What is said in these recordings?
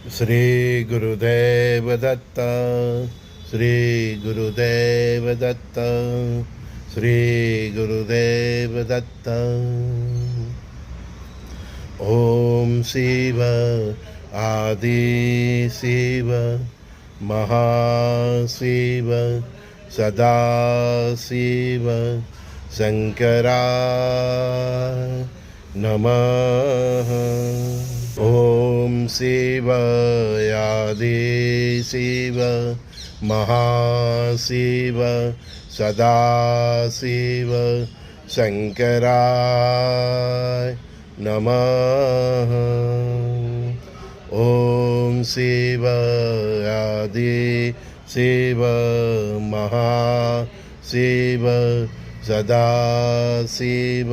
श्री गुरुदेव दत्त। श्री गुरुदेव दत्त। श्री गुरुदेव दत्त। ओम शिव आदि शिव महाशिव सदा शिव शंकराय नमः। ओम शिव आदि शिव महाशिव सदा शिव शंकराय नमः। ओम शिव आदि शिव महाशिव सदा शिव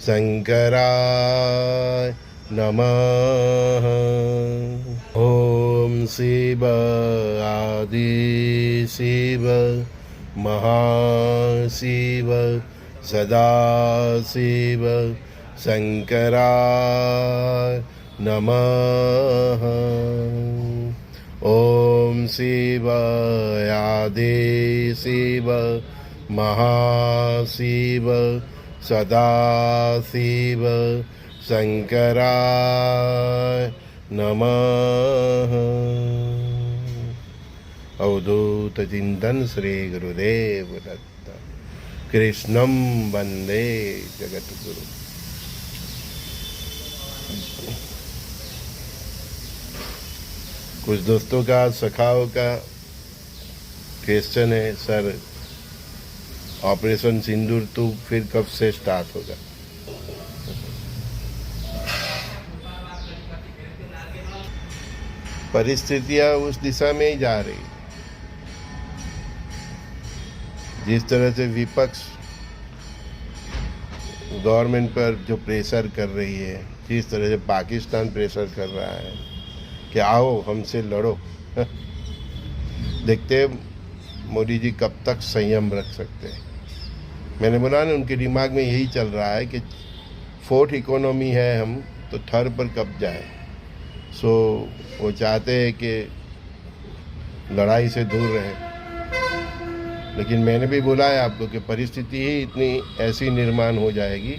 शंकराय नमः। ओम शिव आदि शिव महाशिव सदा शिव शंकराय नमः। ओम शिव आदि शिव महाशिव सदा शिव शंकराय नमः। अवधूत चिंतन श्री गुरुदेव दत्त। कृष्णं वंदे जगद्गुरु। कुछ दोस्तों का सखाओं का क्वेश्चन है, सर ऑपरेशन सिंदूर तो फिर कब से स्टार्ट होगा? परिस्थितियां उस दिशा में ही जा रही। जिस तरह से विपक्ष गवर्नमेंट पर जो प्रेशर कर रही है, जिस तरह से पाकिस्तान प्रेशर कर रहा है कि आओ हमसे लड़ो देखते हैं मोदी जी कब तक संयम रख सकते हैं। मैंने बोला ना, उनके दिमाग में यही चल रहा है कि फोर्थ इकोनॉमी है हम, तो थर्ड पर कब जाए। सो वो चाहते हैं कि लड़ाई से दूर रहे। लेकिन मैंने भी बोला है आपको कि परिस्थिति ही इतनी ऐसी निर्माण हो जाएगी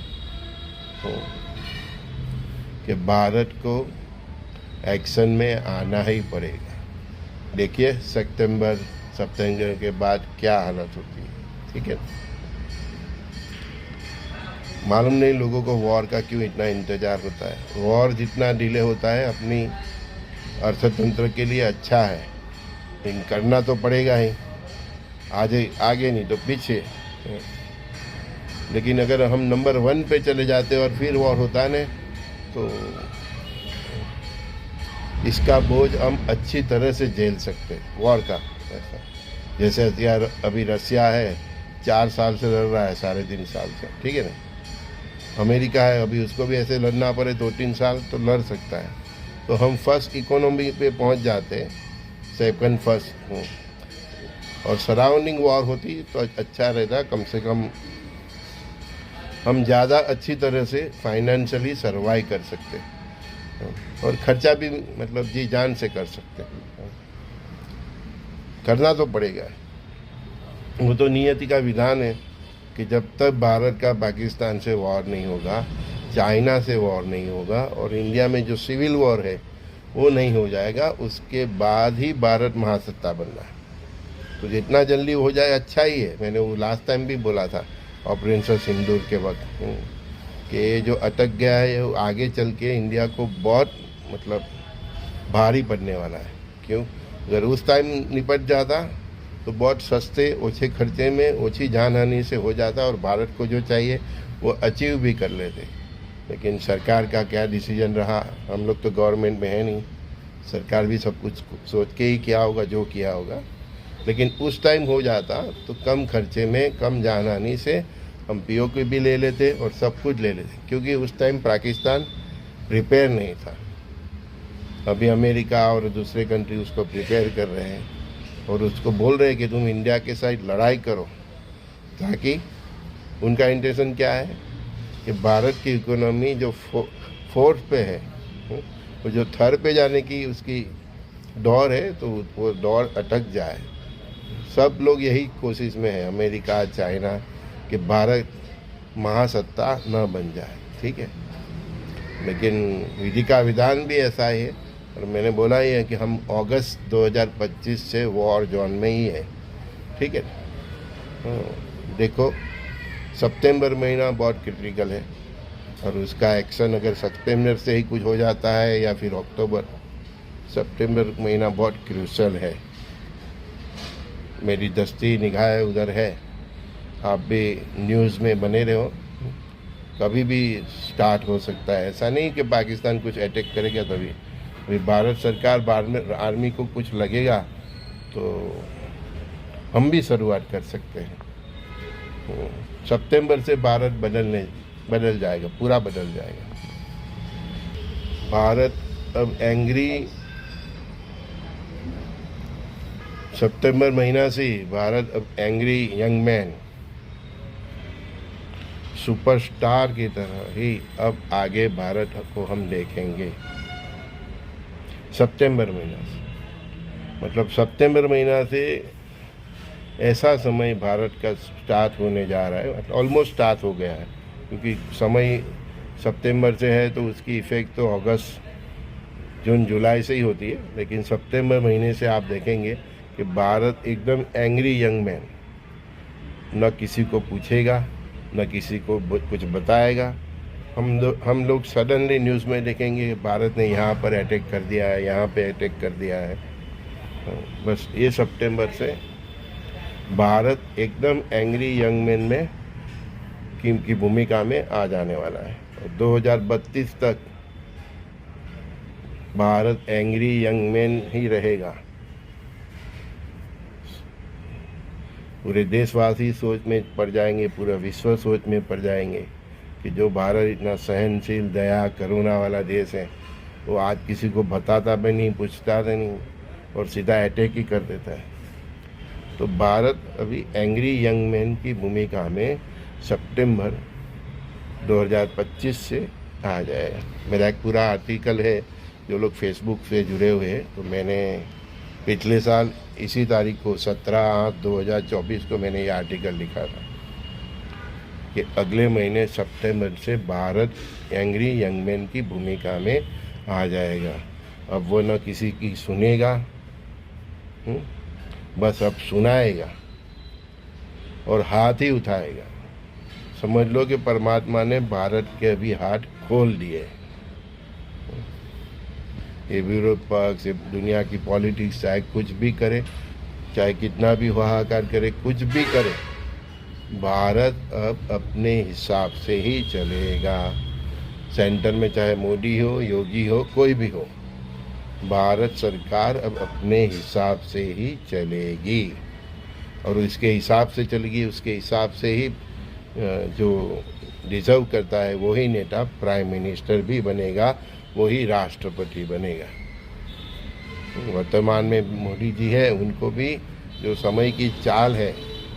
कि भारत को एक्शन में आना ही पड़ेगा। देखिए सितंबर के बाद क्या हालत होती है। ठीक है, मालूम नहीं लोगों को वॉर का क्यों इतना इंतज़ार होता है। वॉर जितना डिले होता है अपनी अर्थतंत्र के लिए अच्छा है, लेकिन करना तो पड़ेगा ही, आगे नहीं तो पीछे। लेकिन अगर हम नंबर 1 पे चले जाते और फिर वॉर होता है ना, तो इसका बोझ हम अच्छी तरह से झेल सकते हैं वॉर का। ऐसा जैसे हथियार अभी रसिया है 4 साल से लड़ रहा है, 3.5 साल से। ठीक है ना, अमेरिका है अभी उसको भी ऐसे लड़ना पड़े 2-3 साल तो लड़ सकता है। तो हम फर्स्ट इकोनॉमी पे पहुंच जाते हैं, सेकंड फर्स्ट और सराउंडिंग वॉर होती तो अच्छा रहता। कम से कम हम ज़्यादा अच्छी तरह से फाइनेंशियली सर्वाइव कर सकते और खर्चा भी मतलब जी जान से कर सकते। करना तो पड़ेगा, वो तो नियति का विधान है कि जब तक भारत का पाकिस्तान से वॉर नहीं होगा, चाइना से वॉर नहीं होगा और इंडिया में जो सिविल वॉर है वो नहीं हो जाएगा, उसके बाद ही भारत महासत्ता बनना है। तो जितना जल्दी हो जाए अच्छा ही है। मैंने वो लास्ट टाइम भी बोला था ऑपरेशन सिंदूर के वक्त कि जो अटक गया है वो आगे चल के इंडिया को बहुत मतलब भारी पड़ने वाला है। क्यों? अगर उस टाइम निपट जाता तो बहुत सस्ते ओछे खर्चे में ओछी जान हानि से हो जाता और भारत को जो चाहिए वो अचीव भी कर लेते। लेकिन सरकार का क्या डिसीजन रहा, हम लोग तो गवर्नमेंट में है नहीं, सरकार भी सब कुछ सोच के ही किया होगा जो किया होगा। लेकिन उस टाइम हो जाता तो कम खर्चे में कम जान हानि से हम पीओके भी ले लेते और सब कुछ ले लेते, क्योंकि उस टाइम पाकिस्तान प्रिपेयर नहीं था। अभी अमेरिका और दूसरे कंट्री उसको प्रिपेयर कर रहे हैं और उसको बोल रहे हैं कि तुम इंडिया के साथ लड़ाई करो, ताकि उनका इंटेंशन क्या है कि भारत की इकोनॉमी जो फोर्थ पे है वो जो थर पे जाने की उसकी दौड़ है तो वो दौड़ अटक जाए। सब लोग यही कोशिश में है, अमेरिका, चाइना, कि भारत महासत्ता न बन जाए। ठीक है, लेकिन विधि का विधान भी ऐसा ही है, और मैंने बोला ही है कि हम अगस्त 2025 से वॉर जोन में ही है। ठीक है, देखो सितंबर महीना बहुत क्रिटिकल है, और उसका एक्शन अगर सितंबर से ही कुछ हो जाता है या फिर अक्टूबर, सितंबर महीना बहुत क्रूशल है। मेरी दस्ती निगाह उधर है, आप भी न्यूज़ में बने रहो, कभी भी स्टार्ट हो सकता है। ऐसा नहीं कि पाकिस्तान कुछ अटैक करेगा तभी भारत सरकार आर्मी को कुछ लगेगा तो हम भी शुरुआत कर सकते हैं। सितंबर से भारत बदल जाएगा, पूरा बदल जाएगा। भारत अब एंग्री, सितंबर महीना से ही भारत अब एंग्री यंग मैन सुपरस्टार की तरह ही अब आगे भारत को हम देखेंगे। सितंबर महीना से, मतलब सितंबर महीना से ऐसा समय भारत का स्टार्ट होने जा रहा है, ऑलमोस्ट स्टार्ट हो गया है, क्योंकि समय सितंबर से है तो उसकी इफ़ेक्ट तो अगस्त, जून, जुलाई से ही होती है। लेकिन सितंबर महीने से आप देखेंगे कि भारत एकदम एंग्री यंग मैन, न किसी को पूछेगा, न किसी को कुछ बताएगा। हम लोग सडनली न्यूज़ में देखेंगे भारत ने यहाँ पर अटैक कर दिया है, यहाँ पे अटैक कर दिया है। बस ये सितंबर से भारत एकदम एंग्री यंग मैन में की भूमिका में आ जाने वाला है, और 2032 तक भारत एंग्री यंग मैन ही रहेगा। पूरे देशवासी सोच में पड़ जाएंगे, पूरा विश्व सोच में पड़ जाएंगे कि जो भारत इतना सहनशील, दया, करुणा वाला देश है, वो आज किसी को बताता भी नहीं, पूछता भी नहीं, और सीधा अटैक ही कर देता है। तो भारत अभी एंग्री यंग मैन की भूमिका में सितंबर 2025 से आ जाएगा। मेरा एक पूरा आर्टिकल है, जो लोग फेसबुक से जुड़े हुए हैं, तो मैंने पिछले साल इसी तारीख को 17/8/2024 को मैंने ये आर्टिकल लिखा था कि अगले महीने सितंबर से भारत एंग्री यंग मैन की भूमिका में आ जाएगा। अब वो न किसी की सुनेगा, बस अब सुनाएगा और हाथ ही उठाएगा। समझ लो कि परमात्मा ने भारत के अभी हाथ खोल दिए। ये विरोध पक्ष, ये दुनिया की पॉलिटिक्स चाहे कुछ भी करे, चाहे कितना भी हाहाकार करे, कुछ भी करे, भारत अब अपने हिसाब से ही चलेगा। सेंटर में चाहे मोदी हो, योगी हो, कोई भी हो, भारत सरकार अब अपने हिसाब से ही चलेगी, और इसके हिसाब से चलेगी। उसके हिसाब से ही जो डिजर्व करता है वही नेता प्राइम मिनिस्टर भी बनेगा, वही राष्ट्रपति बनेगा। वर्तमान में मोदी जी है, उनको भी जो समय की चाल है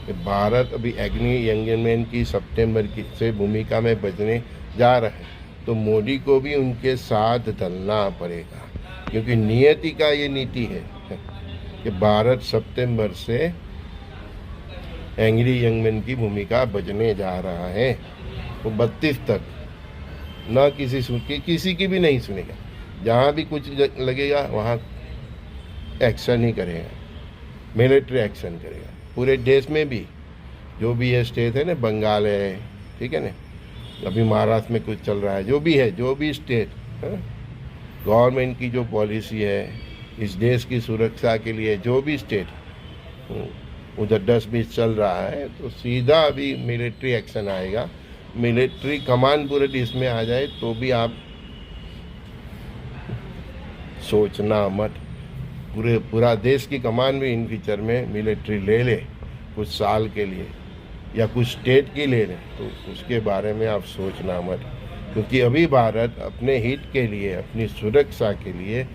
कि भारत अभी एग्री यंग मैन की सितंबर की से भूमिका में बजने जा रहा है, तो मोदी को भी उनके साथ ढलना पड़ेगा, क्योंकि नियति का ये नीति है कि भारत सितंबर से एंग्री यंग मैन की भूमिका बजने जा रहा है। वो 32 तक ना किसी की भी नहीं सुनेगा। जहाँ भी कुछ लगेगा वहाँ एक्शन ही करेगा, मिलिट्री एक्शन करेगा। पूरे देश में भी जो भी ये स्टेट है ना, बंगाल है, ठीक है ना, अभी महाराष्ट्र में कुछ चल रहा है, जो भी है, जो भी स्टेट, गवर्नमेंट की जो पॉलिसी है इस देश की सुरक्षा के लिए, जो भी स्टेट उधर 10-20 चल रहा है, तो सीधा अभी मिलिट्री एक्शन आएगा। मिलिट्री कमान पूरे देश में आ जाए तो भी आप सोचना मत, पूरा देश की कमान भी इन फ्यूचर में मिलिट्री ले ले कुछ साल के लिए, या कुछ स्टेट की ले ले, तो उसके बारे में आप सोचना मत, क्योंकि अभी भारत अपने हित के लिए, अपनी सुरक्षा के लिए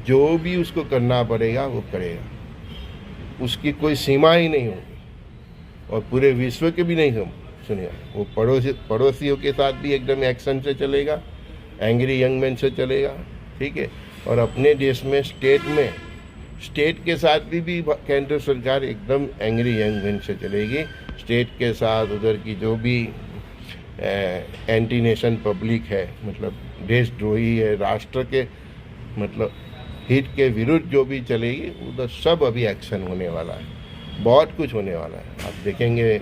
जो भी उसको करना पड़ेगा वो करेगा। उसकी कोई सीमा ही नहीं होगी, और पूरे विश्व के भी नहीं सुनिए, वो पड़ोसियों के साथ भी एकदम एक्शन से चलेगा, एंग्री यंग मैन से चलेगा, ठीक है। और अपने देश में स्टेट के साथ भी केंद्र सरकार एकदम एंग्री यंग से चलेगी। स्टेट के साथ उधर की जो भी एंटी नेशन पब्लिक है, मतलब देशद्रोही है, राष्ट्र के मतलब हित के विरुद्ध जो भी चलेगी, उधर सब अभी एक्शन होने वाला है। बहुत कुछ होने वाला है, आप देखेंगे।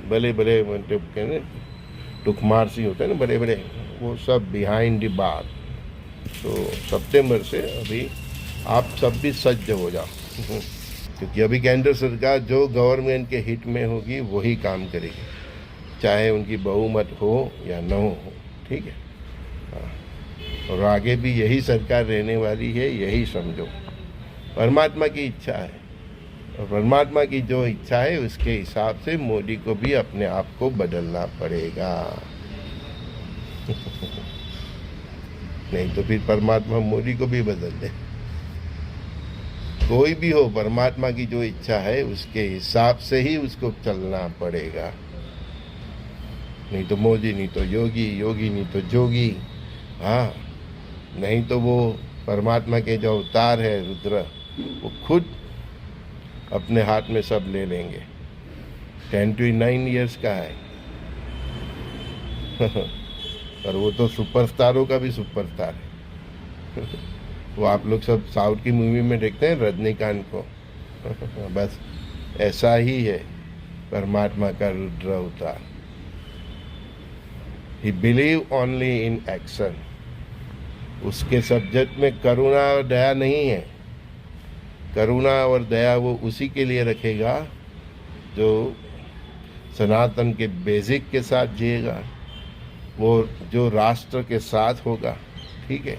बड़े बड़े मतलब कहने टुकमार सी होते हैं ना, बड़े बड़े, वो सब बिहाइंड द बार। तो सितंबर से अभी आप सब भी सज्ज हो जाओ क्योंकि अभी केंद्र सरकार जो गवर्नमेंट के हित में होगी वही काम करेगी, चाहे उनकी बहुमत हो या न हो, ठीक है। हाँ। और आगे भी यही सरकार रहने वाली है, यही समझो। परमात्मा की इच्छा है, और परमात्मा की जो इच्छा है उसके हिसाब से मोदी को भी अपने आप को बदलना पड़ेगा नहीं तो फिर परमात्मा मोदी को भी बदल दे। कोई भी हो, परमात्मा की जो इच्छा है उसके हिसाब से ही उसको चलना पड़ेगा। नहीं तो मोदी, नहीं तो योगी, योगी नहीं तो जोगी। हाँ, नहीं तो वो परमात्मा के जो अवतार है रुद्र, वो खुद अपने हाथ में सब ले लेंगे। 10 to 9 years का है पर वो तो सुपरस्टारों का भी सुपरस्टार है वो आप लोग सब साउथ की मूवी में देखते हैं रजनीकांत को बस ऐसा ही है परमात्मा का रुद्र अवतार। ही बिलीव ओनली इन एक्शन। उसके सब्जेक्ट में करुणा और दया नहीं है। करुणा और दया वो उसी के लिए रखेगा जो सनातन के बेसिक के साथ जिएगा, वो जो राष्ट्र के साथ होगा, ठीक है,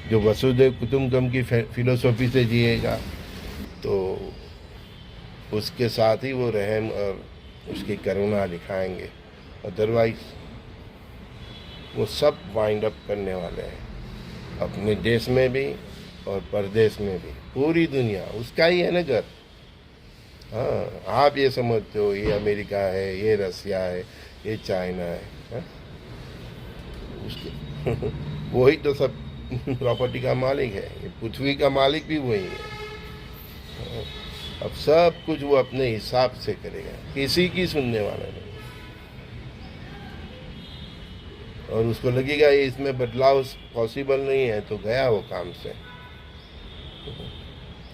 जो वसुदेव कुटुंबकम की फिलोसॉफी से जिएगा, तो उसके साथ ही वो रहम और उसकी करुणा दिखाएंगे। अदरवाइज वो सब वाइंड अप करने वाले हैं, अपने देश में भी और परदेश में भी। पूरी दुनिया उसका ही है ना घर। हाँ, आप ये समझते हो ये अमेरिका है, ये रसिया है, ये चाइना है, हा? उसके वही तो सब प्रॉपर्टी का मालिक है। ये पृथ्वी का मालिक भी वही है। हाँ, अब सब कुछ वो अपने हिसाब से करेगा, किसी की सुनने वाला नहीं। और उसको लगेगा ये इसमें बदलाव पॉसिबल नहीं है तो गया वो काम से।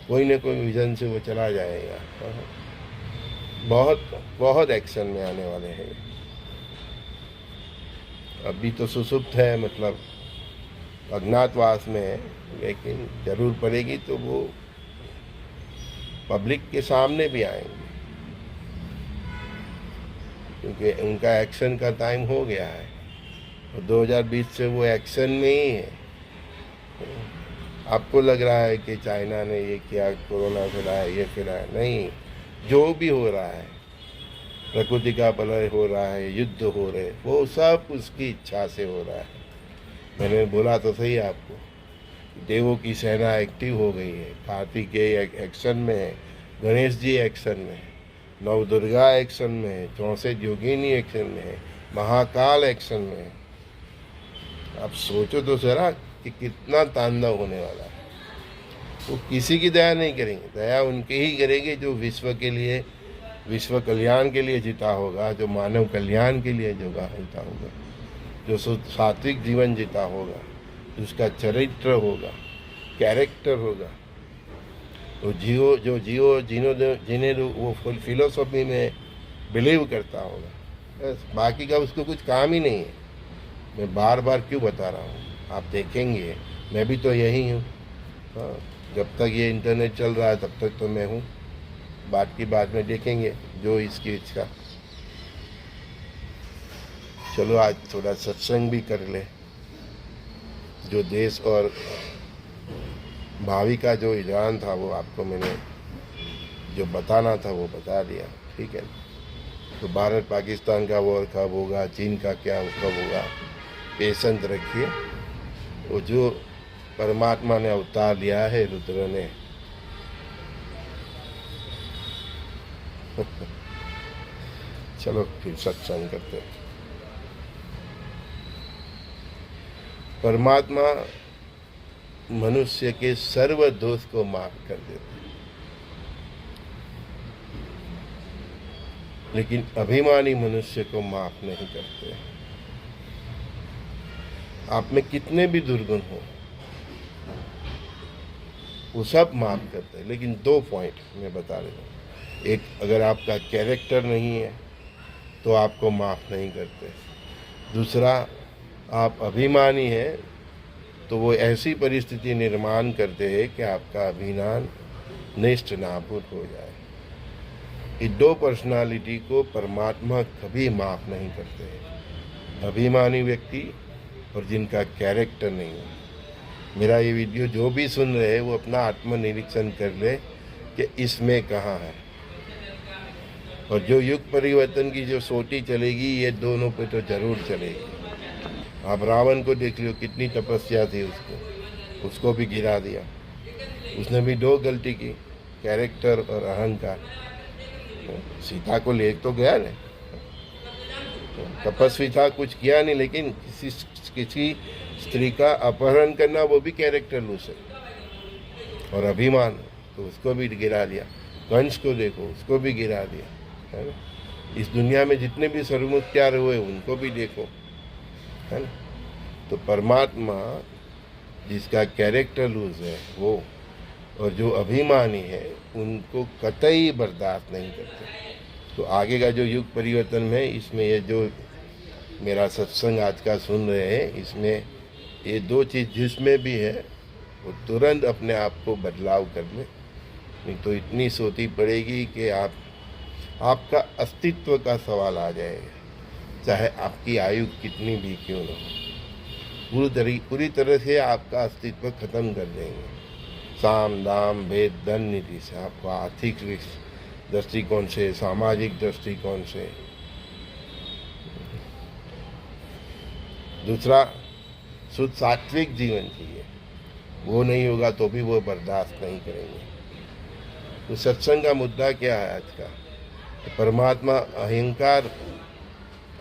कोई न कोई विजन से वो चला जाएगा। बहुत बहुत एक्शन में आने वाले हैं। अभी तो सुसुप्त है, मतलब अज्ञातवास में है, लेकिन जरूर पड़ेगी तो वो पब्लिक के सामने भी आएंगे क्योंकि उनका एक्शन का टाइम हो गया है। 2020 से वो एक्शन में ही है। आपको लग रहा है कि चाइना ने ये किया, कोरोना फैलाया, ये फैलाया, नहीं। जो भी हो रहा है, प्रकृति का प्रलय हो रहा है, युद्ध हो रहे, वो सब उसकी इच्छा से हो रहा है। मैंने बोला तो सही आपको, देवों की सेना एक्टिव हो गई है। कार्तिकेय एक्शन में है, गणेश जी एक्शन में है, नव दुर्गा एक्शन में है, 64 योगिनी एक्शन में है, महाकाल एक्शन में है। आप सोचो तो जरा कि कितना तांडव होने वाला है। वो किसी की दया नहीं करेंगे, दया उनके ही करेंगे जो विश्व के लिए, विश्व कल्याण के लिए जीता होगा, जो मानव कल्याण के लिए जीता होगा, जो सात्विक जीवन जीता होगा, जिसका चरित्र होगा, कैरेक्टर होगा, जिन्हें वो फुल फिलोसॉफी में बिलीव करता होगा। बस बाकी का उसको कुछ काम ही नहीं है। मैं बार बार क्यों बता रहा हूँ, आप देखेंगे, मैं भी तो यही हूँ। हाँ, जब तक ये इंटरनेट चल रहा है तब तक तो मैं हूँ। बात की बात में देखेंगे जो इसकी इच्छा। चलो आज थोड़ा सत्संग भी कर ले। जो देश और भावी का जो ईरान था वो आपको मैंने जो बताना था वो बता दिया, ठीक है। तो भारत पाकिस्तान का वॉर कब होगा, चीन का क्या कब होगा, पेशेंस रखिए। वो जो परमात्मा ने अवतार लिया है रुद्र ने चलो फिर सत्संग करते हैं। परमात्मा मनुष्य के सर्व दोष को माफ कर देते हैं, लेकिन अभिमानी मनुष्य को माफ नहीं करते। आप में कितने भी दुर्गुण हो वो सब माफ करते हैं, लेकिन 2 पॉइंट मैं बता रहा हूँ। एक, अगर आपका कैरेक्टर नहीं है तो आपको माफ नहीं करते। दूसरा, आप अभिमानी हैं तो वो ऐसी परिस्थिति निर्माण करते हैं कि आपका अभिमान नष्ट नाबूद हो जाए। ये 2 पर्सनालिटी को परमात्मा कभी माफ नहीं करते हैं, अभिमानी व्यक्ति और जिनका कैरेक्टर नहीं है। मेरा ये वीडियो जो भी सुन रहे हैं वो अपना आत्मनिरीक्षण कर ले कि इसमें कहाँ है। और जो युग परिवर्तन की जो सोटी चलेगी ये दोनों पे तो जरूर चलेगी। आप रावण को देख लो, कितनी तपस्या थी उसको भी गिरा दिया। उसने भी 2 गलती की, कैरेक्टर और अहंकार। सीता को ले तो गया ना, तपस्वी था, कुछ किया नहीं, लेकिन किसी स्त्री का अपहरण करना वो भी कैरेक्टर लूस है। और अभिमान तो उसको भी गिरा दिया। कंस को देखो, उसको भी गिरा दिया, है ना। इस दुनिया में जितने भी सर्वमुख्तार हुए उनको भी देखो, है ना। तो परमात्मा जिसका कैरेक्टर लूज है वो, और जो अभिमानी है उनको कतई बर्दाश्त नहीं करते। तो आगे का जो युग परिवर्तन है इसमें ये जो मेरा सत्संग आज का सुन रहे हैं, इसमें ये 2 चीज़ जिसमें भी है वो तुरंत अपने आप को बदलाव कर ले, नहीं तो इतनी सोती पड़ेगी कि आपका अस्तित्व का सवाल आ जाएगा, चाहे आपकी आयु कितनी भी क्यों न हो। पूरी तरह से आपका अस्तित्व खत्म कर देंगे। साम दाम भेद धन नीति से आपको आर्थिक दृष्टिकोण से, सामाजिक दृष्टिकोण से। दूसरा, शुद्ध सात्विक जीवन चाहिए, वो नहीं होगा तो भी वो बर्दाश्त नहीं करेंगे। तो सत्संग का मुद्दा क्या है आज का? तो परमात्मा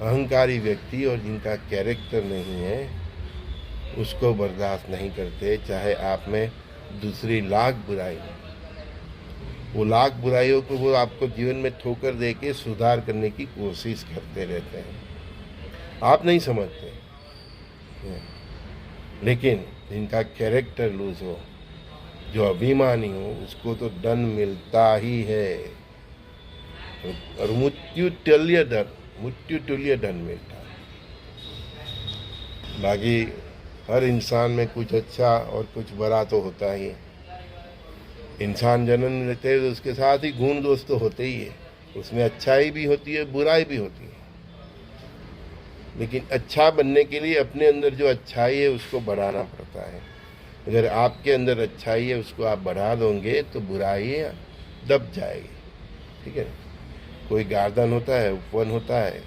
अहंकारी व्यक्ति और जिनका कैरेक्टर नहीं है उसको बर्दाश्त नहीं करते, चाहे आप में दूसरी लाख बुराई। वो लाख बुराइयों को वो आपको जीवन में ठोकर दे के सुधार करने की कोशिश करते रहते हैं, आप नहीं समझते। लेकिन जिनका कैरेक्टर लूज हो, जो अभिमानी हो, उसको तो दंड मिलता ही है, और मृत्यु तुल्य दंड मिलता है। बाकी हर इंसान में कुछ अच्छा और कुछ बुरा तो होता ही है। इंसान जन्म लेते हैं तो उसके साथ ही गुण दोष तो होते ही है, उसमें अच्छाई भी होती है, बुराई भी होती है। लेकिन अच्छा बनने के लिए अपने अंदर जो अच्छाई है उसको बढ़ाना पड़ता है। अगर आपके अंदर अच्छाई है उसको आप बढ़ा दोगे तो बुराई दब जाएगी, ठीक है। कोई गार्डन होता है, उपवन होता है,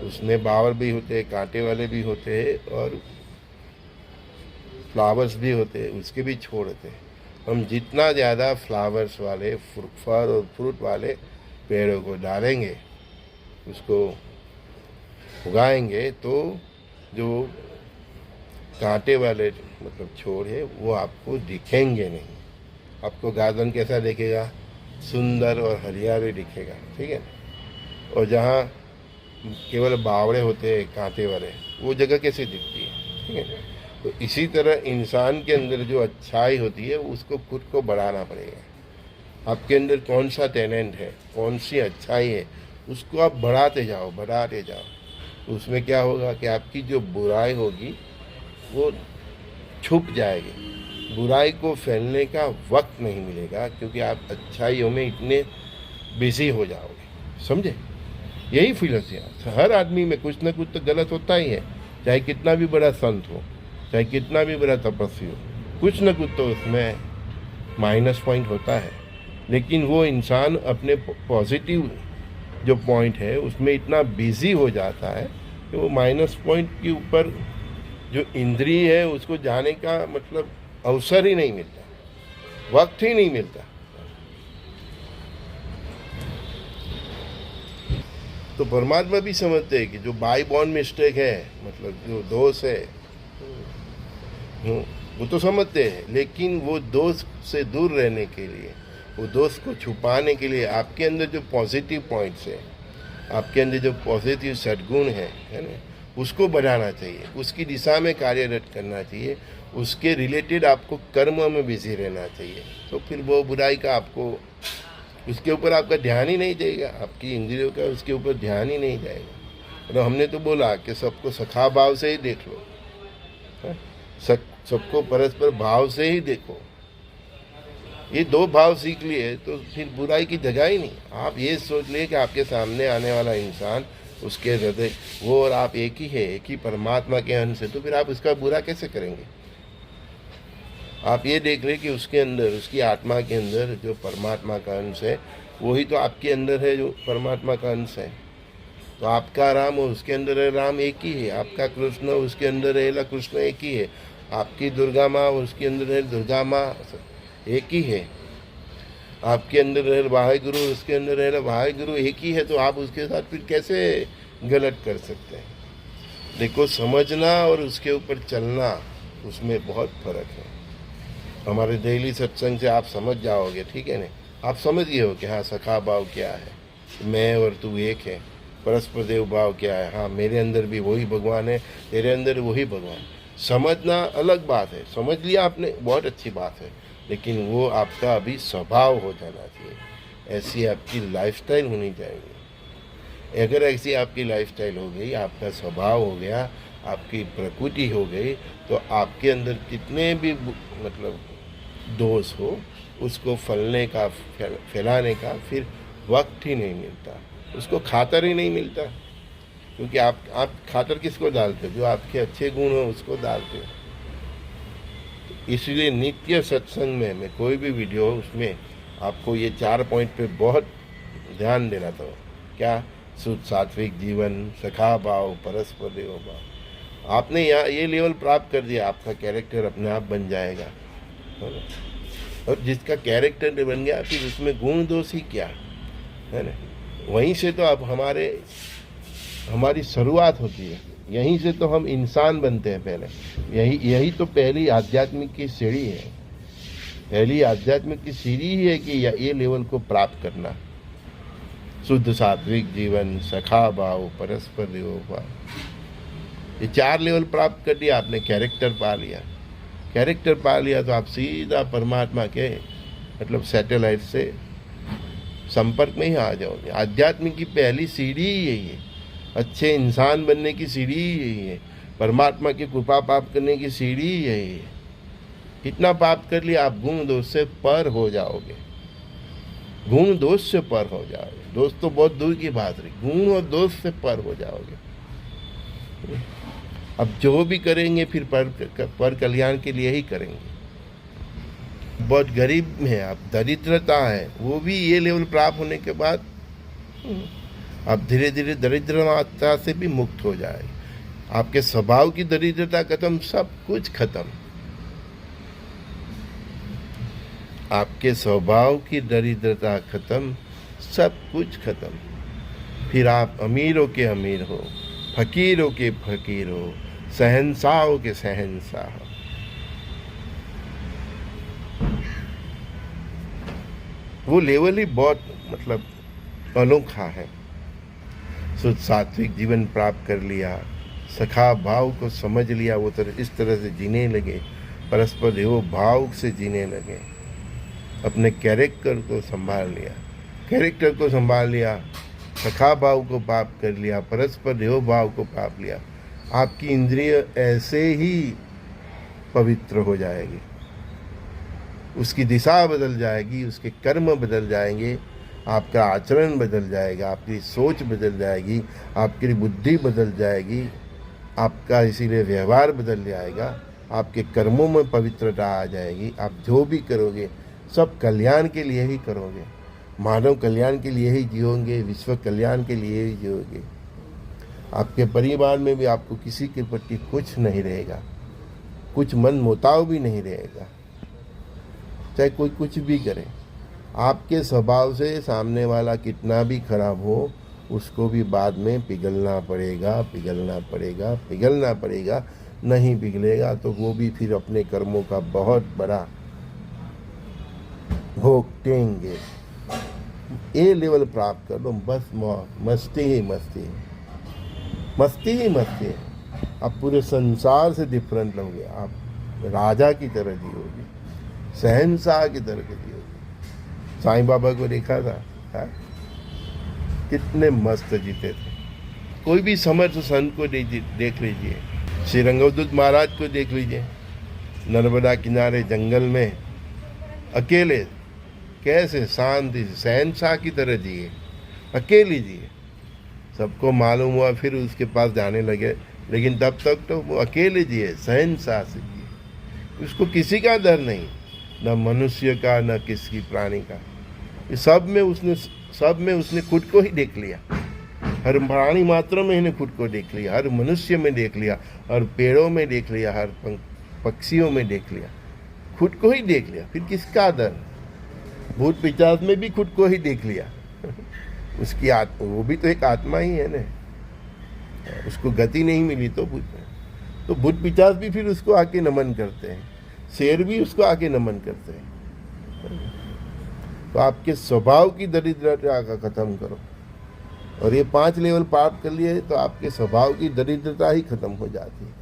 उसमें बावर भी होते हैं, कांटे वाले भी होते हैं और फ्लावर्स भी होते हैं, उसके भी छोड़ होते हैं। हम जितना ज़्यादा फ्लावर्स वाले, फल और फ्रूट वाले पेड़ों को डालेंगे, उसको उगाएंगे, तो जो कांटे वाले मतलब छोड़ है वो आपको दिखेंगे नहीं। आपको गार्डन कैसा दिखेगा? सुंदर और हरियाली दिखेगा, ठीक है। और जहाँ केवल बावड़े होते हैं कांटे वाले, वो जगह कैसे दिखती है, ठीक है। तो इसी तरह इंसान के अंदर जो अच्छाई होती है उसको खुद को बढ़ाना पड़ेगा। आपके अंदर कौन सा टैलेंट है, कौन सी अच्छाई है, उसको आप बढ़ाते जाओ। उसमें क्या होगा कि आपकी जो बुराई होगी वो छुप जाएगी। बुराई को फैलने का वक्त नहीं मिलेगा, क्योंकि आप अच्छाइयों में इतने बिजी हो जाओगे, समझे। यही फिलोसफी है। हर आदमी में कुछ ना कुछ तो गलत होता ही है, चाहे कितना भी बड़ा संत हो, चाहे कितना भी बड़ा तपस्वी हो, कुछ न कुछ तो उसमें माइनस पॉइंट होता है। लेकिन वो इंसान अपने पॉजिटिव जो पॉइंट है उसमें इतना बिजी हो जाता है कि वो माइनस पॉइंट के ऊपर जो इंद्रिय है उसको जाने का मतलब अवसर ही नहीं मिलता, वक्त ही नहीं मिलता। तो परमात्मा भी समझते हैं कि जो बाई बॉर्न मिस्टेक है, मतलब जो दोष है, वो तो समझते हैं, लेकिन वो दोस्त से दूर रहने के लिए, वो दोस्त को छुपाने के लिए आपके अंदर जो पॉजिटिव पॉइंट्स है, आपके अंदर जो पॉजिटिव सद्गुण है ना, उसको बढ़ाना चाहिए, उसकी दिशा में कार्यरत करना चाहिए, उसके रिलेटेड आपको कर्म में बिजी रहना चाहिए। तो फिर वो बुराई का आपको, उसके ऊपर आपका ध्यान ही नहीं जाएगा, आपकी इंद्रियों का उसके ऊपर ध्यान ही नहीं जाएगा। तो हमने तो बोला कि सबको सखा भाव से ही देख लो, सबको परस्पर भाव से ही देखो। ये दो भाव सीख लिए तो फिर बुराई की जगह ही नहीं। आप ये सोच लिए कि आपके सामने आने वाला इंसान, उसके हृदय वो और आप एक ही है, एक ही परमात्मा के अंश है, तो फिर आप उसका बुरा कैसे करेंगे? आप ये देख रहे कि उसके अंदर, उसकी आत्मा के अंदर जो परमात्मा का अंश है, वही तो आपके अंदर है जो परमात्मा का अंश है। तो आपका राम और उसके अंदर है राम एक ही है, आपका कृष्ण उसके अंदर है कृष्ण एक ही है, आपकी दुर्गा माँ उसके अंदर है दुर्गा माँ एक ही है, आपके अंदर रहे वाहेगुरु उसके अंदर रहे वाहेगुरु एक ही है। तो आप उसके साथ फिर कैसे गलत कर सकते हैं? देखो, समझना और उसके ऊपर चलना, उसमें बहुत फर्क है। हमारे डेली सत्संग से आप समझ जाओगे, ठीक है ना? आप समझ गए हो कि हाँ सखा भाव क्या है, मैं और तू एक है, परस्पर देव भाव क्या है, हाँ मेरे अंदर भी वही भगवान है, तेरे अंदर वही भगवान। समझना अलग बात है, समझ लिया आपने, बहुत अच्छी बात है, लेकिन वो आपका अभी स्वभाव हो जाना चाहिए, ऐसी आपकी लाइफस्टाइल होनी चाहिए। अगर ऐसी आपकी लाइफस्टाइल हो गई, आपका स्वभाव हो गया, आपकी प्रकृति हो गई, तो आपके अंदर कितने भी मतलब दोष हो, उसको फैलने का, फैलाने का फिर वक्त ही नहीं मिलता, उसको खातर ही नहीं मिलता। क्योंकि आप खातर किसको डालते हो? जो आपके अच्छे गुण हो उसको डालते हो। इसलिए नित्य सत्संग में मैं कोई भी वीडियो हो, उसमें आपको ये 4 पॉइंट पे बहुत ध्यान देना था। क्या? शुद्ध सात्विक जीवन, सखा भाव, परस्पर देव भाव। आपने यहाँ ये लेवल प्राप्त कर दिया, आपका कैरेक्टर अपने आप बन जाएगा। और जिसका कैरेक्टर बन गया, फिर उसमें गुण दोष ही क्या है ना? वहीं से तो अब हमारी शुरुआत होती है, यहीं से तो हम इंसान बनते हैं। पहले यही तो पहली आध्यात्मिक की सीढ़ी है, पहली आध्यात्मिक की सीढ़ी ही है कि ये लेवल को प्राप्त करना। शुद्ध सात्विक जीवन, सखा भाव, परस्पर देव भाव, ये 4 लेवल प्राप्त कर दिया आपने, कैरेक्टर पा लिया। कैरेक्टर पा लिया तो आप सीधा परमात्मा के मतलब सैटेलाइट से संपर्क में ही आ जाओगे। आध्यात्मिक की पहली सीढ़ी ही यही है, अच्छे इंसान बनने की सीढ़ी ही यही है, परमात्मा की कृपा प्राप्त करने की सीढ़ी ही यही है। कितना प्राप्त कर लिया, आप गुण दोष से पर हो जाओगे, गुण दोष से पर हो जाओगे। दोष तो बहुत दूर की बात रही, गुण और दोष से पर हो जाओगे। अब जो भी करेंगे फिर पर कल्याण के लिए ही करेंगे। बहुत गरीब हैं आप, दरिद्रता है, वो भी ये लेवल प्राप्त होने के बाद आप धीरे धीरे दरिद्रता से भी मुक्त हो जाए। आपके स्वभाव की दरिद्रता खत्म, सब कुछ खत्म। आपके स्वभाव की दरिद्रता खत्म, सब कुछ खत्म। फिर आप अमीरों के अमीर हो, फकीरों के फकीर हो, शहंशाहों के शहंशाह। वो लेवल ही बहुत मतलब अनोखा है। शुद्ध सात्विक जीवन प्राप्त कर लिया, सखा भाव को समझ लिया, वो इस तरह से जीने लगे, परस्पर देव भाव से जीने लगे, अपने कैरेक्टर को संभाल लिया, कैरेक्टर को संभाल लिया, सखा भाव को प्राप्त कर लिया, परस्पर देव भाव को प्राप्त लिया। आपकी इंद्रिय ऐसे ही पवित्र हो जाएगी, उसकी दिशा बदल जाएगी, उसके कर्म बदल जाएंगे, आपका आचरण बदल जाएगा, आपकी सोच बदल जाएगी, आपकी बुद्धि बदल जाएगी, आपका इसीलिए व्यवहार बदल जाएगा, आपके कर्मों में पवित्रता आ जाएगी। आप जो भी करोगे सब कल्याण के लिए ही करोगे, मानव कल्याण के लिए ही जियोगे, विश्व कल्याण के लिए ही जियोगे। आपके परिवार में भी आपको किसी के प्रति कुछ नहीं रहेगा, कुछ मन मुटाव भी नहीं रहेगा, चाहे कोई कुछ भी करे। आपके स्वभाव से सामने वाला कितना भी खराब हो, उसको भी बाद में पिघलना पड़ेगा, पिघलना पड़ेगा, पिघलना पड़ेगा, नहीं पिघलेगा तो वो भी फिर अपने कर्मों का बहुत बड़ा भोगतेंगे। ये लेवल प्राप्त कर लो, बस मस्ती ही मस्ती, मस्ती ही मस्ती। आप पूरे संसार से डिफरेंट लोगे, आप राजा की तरह जियोगे, शहंशाह की तरह जियोगे। साईं बाबा को देखा था, हा? कितने मस्त जीते थे। कोई भी समर्थ संत को देख लीजिए, श्री रंगवदूत महाराज को देख लीजिए, नर्मदा किनारे जंगल में अकेले कैसे शांति से शहंशाह की तरह जिए, अकेले जिए। सबको मालूम हुआ, फिर उसके पास जाने लगे, लेकिन तब तक तो वो अकेले जिए, शहंशाह से जिए। उसको किसी का डर नहीं, न मनुष्य का, न किसी प्राणी का। सब में उसने खुद को ही देख लिया। हर प्राणी मात्र में ही खुद को देख लिया, हर मनुष्य में देख लिया, हर पेड़ों में देख लिया, हर पक्षियों में देख लिया, खुद को ही देख लिया। फिर किसका डर? भूत पिशाच में भी खुद को ही देख लिया। उसकी आत्मा, वो भी तो एक आत्मा ही है ना, उसको गति नहीं मिली तो भूत पिशाच भी फिर उसको आके नमन करते हैं, शेर भी उसको आके नमन करते हैं। तो आपके स्वभाव की दरिद्रता का खत्म करो, और ये 5 लेवल पार कर लिए तो आपके स्वभाव की दरिद्रता ही खत्म हो जाती है।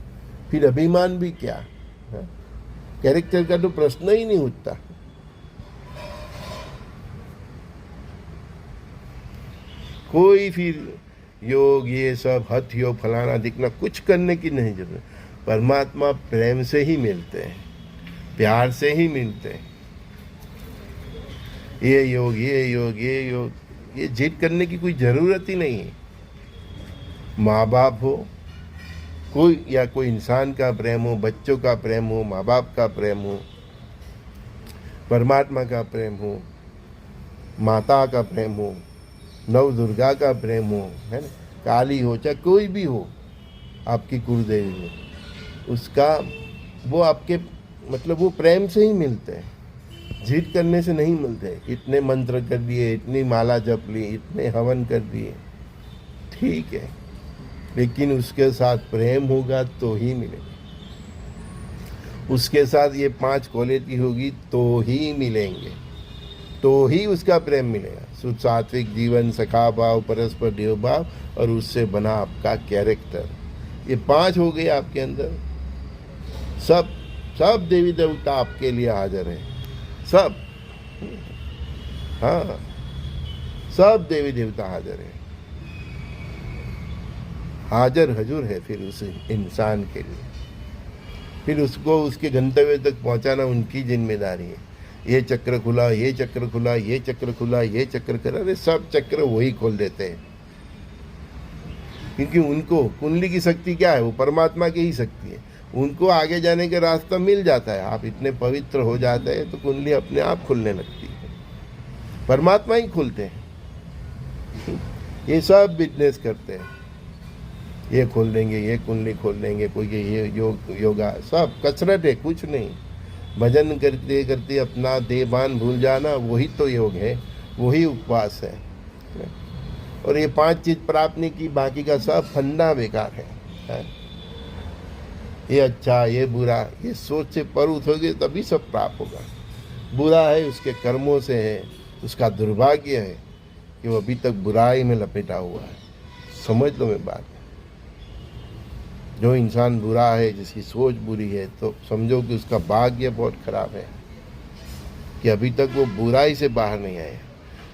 फिर अभिमान भी क्या, कैरेक्टर का तो प्रश्न ही नहीं उठता। कोई फिर योग, ये सब हठ योग फलाना दिखना कुछ करने की नहीं जरूरत। परमात्मा प्रेम से ही मिलते हैं, प्यार से ही मिलते हैं। ये योग, ये योग, ये योग, ये जिद करने की कोई ज़रूरत ही नहीं है। माँ बाप हो कोई, या कोई इंसान का प्रेम हो, बच्चों का प्रेम हो, माँ बाप का प्रेम हो, परमात्मा का प्रेम हो, माता का प्रेम हो, नव दुर्गा का प्रेम हो, है ना, काली हो, चाहे कोई भी हो, आपकी कुलदेवी हो, उसका वो आपके मतलब वो प्रेम से ही मिलते हैं, जिद करने से नहीं मिलते। इतने मंत्र कर दिए, इतनी माला जप ली, इतने हवन कर दिए, ठीक है, लेकिन उसके साथ प्रेम होगा तो ही मिलेगा। उसके साथ ये 5 क्वालिटी होगी तो ही मिलेंगे, तो ही उसका प्रेम मिलेगा। शुद्ध सात्विक जीवन, सखा भाव, परस्पर देव भाव, और उससे बना आपका कैरेक्टर। ये 5 हो गए आपके अंदर। सब देवी देवता आपके लिए हाजिर है, सब, हाँ, सब देवी देवता हाजिर है, हाजिर हजूर है फिर उस इंसान के लिए। फिर उसको उसके गंतव्य तक पहुंचाना उनकी जिम्मेदारी है। ये चक्र खुला, ये चक्र खुला, ये चक्र खुला, ये चक्र खुला, अरे सब चक्र वही खोल देते हैं, क्योंकि उनको कुंडली की शक्ति क्या है, वो परमात्मा की ही शक्ति है। उनको आगे जाने का रास्ता मिल जाता है। आप इतने पवित्र हो जाते हैं तो कुंडली अपने आप खुलने लगती है, परमात्मा ही खुलते हैं। ये सब बिजनेस करते हैं, ये खोल देंगे, ये कुंडली खोल देंगे, कोई ये योगा, सब कसरत है, कुछ नहीं। भजन करते करते अपना देहभान भूल जाना, वही तो योग है, वही उपवास है। और ये 5 चीज प्राप्त नहीं की, बाकी का सब फंडा बेकार है। ये अच्छा, ये बुरा, ये सोच से पर उठोगे तभी सब प्राप्त होगा। बुरा है उसके कर्मों से है, उसका दुर्भाग्य है कि वो अभी तक बुराई में लपेटा हुआ है। समझ लो मैं बात। जो इंसान बुरा है, जिसकी सोच बुरी है, तो समझो कि उसका भाग्य बहुत खराब है कि अभी तक वो बुराई से बाहर नहीं आया।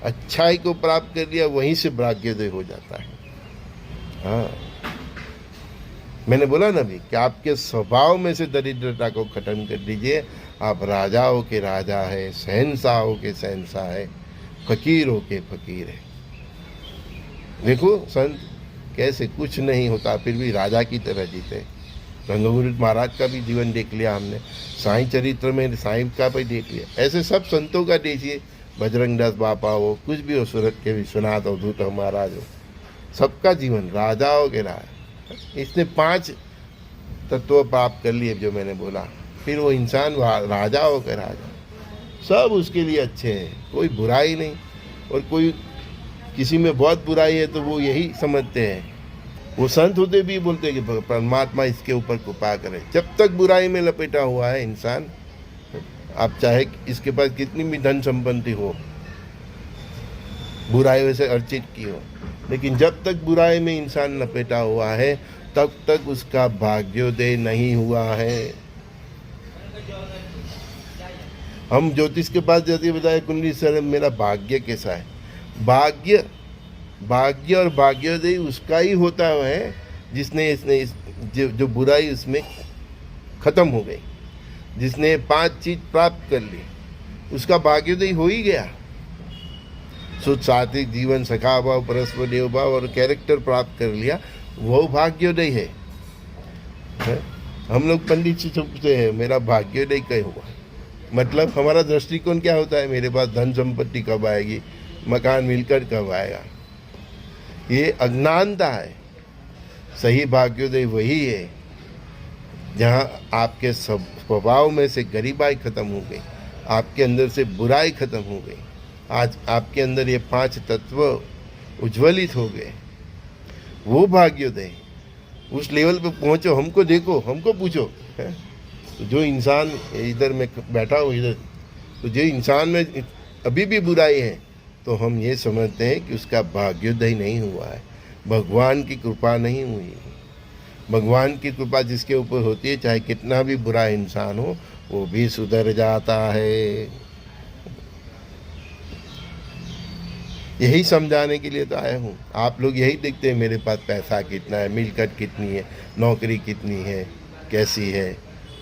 अच्छाई को प्राप्त कर लिया, वहीं से भाग्योदय हो जाता है। हाँ, मैंने बोला ना अभी कि आपके स्वभाव में से दरिद्रता को खत्म कर दीजिए। आप राजाओं के राजा है, शहंशाहों के शहंशाह है, फकीरों के फकीर है। देखो संत कैसे कुछ नहीं होता फिर भी राजा की तरह जीते। रंगवदूत महाराज का भी जीवन देख लिया हमने, साईं चरित्र में साईं का भी देख लिया। ऐसे सब संतों का देखिए, बजरंग दास बापा हो, कुछ भी हो, सूरत के विश्वनाथ अवधूत महाराज हो, सबका जीवन राजाओं के राज। इसने 5 तत्व प्राप्त कर लिए जो मैंने बोला, फिर वो इंसान राजाओं के राजा, सब उसके लिए अच्छे हैं, कोई बुराई नहीं। और कोई किसी में बहुत बुराई है तो वो यही समझते हैं वो संत होते भी बोलते हैं कि परमात्मा इसके ऊपर कृपा करे। जब तक बुराई में लपेटा हुआ है इंसान, आप चाहे इसके पास कितनी भी धन संपत्ति हो, बुराई से अर्चित की हो, लेकिन जब तक बुराई में इंसान लपेटा हुआ है तब तक उसका भाग्योदय नहीं हुआ है। हम ज्योतिष के पास जाते बताए कुंडली सर मेरा भाग्य कैसा है। भाग्य और भाग्योदय उसका ही होता है जिसने जो बुराई उसमें खत्म हो गई, जिसने 5 चीज प्राप्त कर ली, उसका भाग्योदय हो ही गया। सुख सात्विक जीवन, सखा भाव, परस्पर देव भाव और कैरेक्टर प्राप्त कर लिया, वो भाग्योदय है। हम लोग पंडित से पूछते हैं मेरा भाग्योदय क्या हुआ, मतलब हमारा दृष्टिकोण क्या होता है, मेरे पास धन संपत्ति कब आएगी, मकान मिलकर कब आएगा। ये अज्ञानता है। सही भाग्योदय वही है जहाँ आपके स्वभाव में से गरीबाई खत्म हो गई, आपके अंदर से बुराई खत्म हो गई, आज आपके अंदर ये 5 तत्व उज्ज्वलित हो गए, वो भाग्योदय। उस लेवल पे पहुँचो, हमको देखो, हमको पूछो, है? तो जो इंसान इधर में बैठा हो इधर, तो जो इंसान में अभी भी बुराई है, तो हम ये समझते हैं कि उसका भाग्योदय नहीं हुआ है, भगवान की कृपा नहीं हुई। भगवान की कृपा जिसके ऊपर होती है, चाहे कितना भी बुरा इंसान हो, वो भी सुधर जाता है। यही समझाने के लिए तो आया हूँ। आप लोग यही देखते हैं मेरे पास पैसा कितना है, मिलकत कितनी है, नौकरी कितनी है, कैसी है,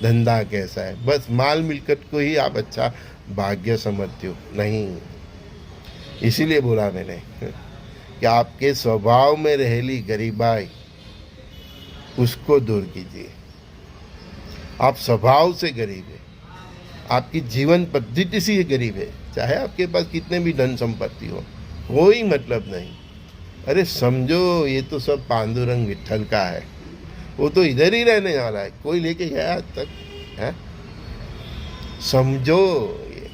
धंधा कैसा है, बस माल मिलकत को ही आप अच्छा भाग्य समझते हो। नहीं, इसीलिए बोला मैंने कि आपके स्वभाव में रहेली गरीबाई उसको दूर कीजिए। आप स्वभाव से गरीब है, आपकी जीवन पद्धति से गरीब है, चाहे आपके पास कितने भी धन संपत्ति हो, कोई मतलब नहीं। अरे समझो, ये तो सब पांडुरंग विठल का है, वो तो इधर ही रहने वाला है, कोई लेके गया आज तक है। समझो, ये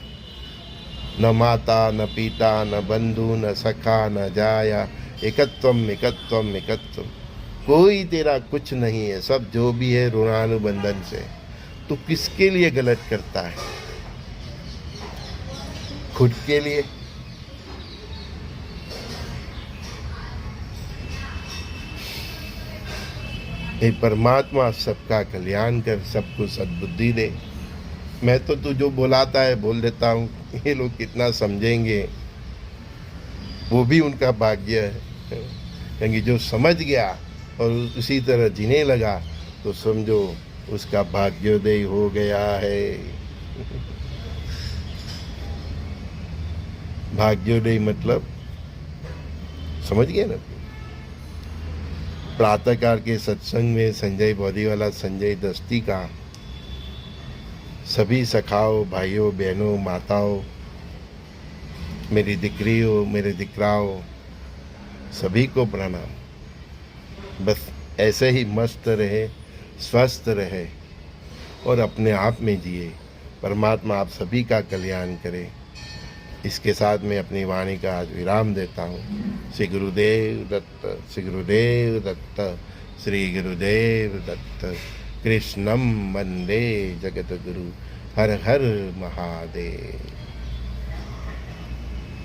न माता न पिता न बंधु न सखा न जाया, एकत्वम एकत्वम एकत्वम, कोई तेरा कुछ नहीं है, सब जो भी है ऋणानुबंधन से। तो किसके लिए गलत करता है? खुद के लिए। हे परमात्मा सबका कल्याण कर, सबको सद्बुद्धि दे। मैं तो तू जो बुलाता है बोल देता हूँ, ये लोग कितना समझेंगे वो भी उनका भाग्य है। क्योंकि जो समझ गया और उसी तरह जीने लगा, तो समझो उसका भाग्योदय हो गया है। भाग्योदय मतलब समझ गए ना। प्रातःकाल के सत्संग में संजय बौद्धीवाला, संजय दस्ती का सभी सखाओं, भाइयों, बहनों, माताओं, मेरी दिकरियों, मेरे दिकराओं, सभी को प्रणाम। बस ऐसे ही मस्त रहे, स्वस्थ रहे और अपने आप में जिए। परमात्मा आप सभी का कल्याण करे। इसके साथ मैं अपनी वाणी का आज विराम देता हूँ। श्री गुरुदेव दत्त, श्री गुरुदेव दत्त, श्री गुरुदेव दत्त। कृष्णम वंदे जगत गुरु। हर हर महादेव।